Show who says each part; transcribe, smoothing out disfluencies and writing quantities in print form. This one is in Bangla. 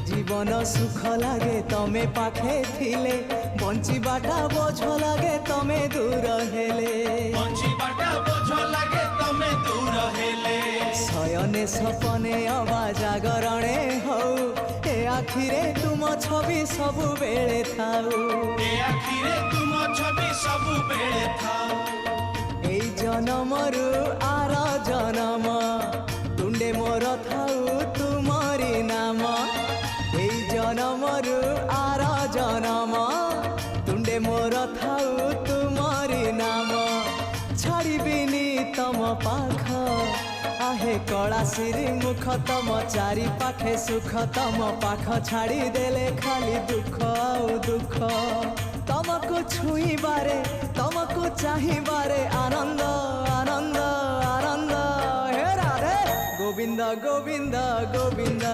Speaker 1: জীবন সুখ লাগে তমে পাখে থিলে, বঞ্চিবাটা বোঝ লাগে তমে দূর হেলে।
Speaker 2: বঞ্চিবাটা বোঝ লাগে তমে দূর হেলে।
Speaker 1: শয়নে সপনে অবা জাগরণে হও, এ আখিরে তুম ছবি সবু বেড়ে থাও।
Speaker 2: এ আখিরে তুম ছবি সবু বেড়ে থাও।
Speaker 1: এই জনমরু আর জনম তুণ্ডে মোর থাউ তুমরি নাম। এই জনমরু আর জনম তুণ্ডে মোর থাউ তুমরি নাম। ছাড়িবিনি তম পাখ आहे कलासिरी मुख, तम चारि पाखे सुख। तम पाख छाड़ी देले खाली दुख आउ दुख। तमको छुईबारे तमको चाहिबारे आनंद आनंद आनंद। हे राधे गोविंद गोविंद गोविंद।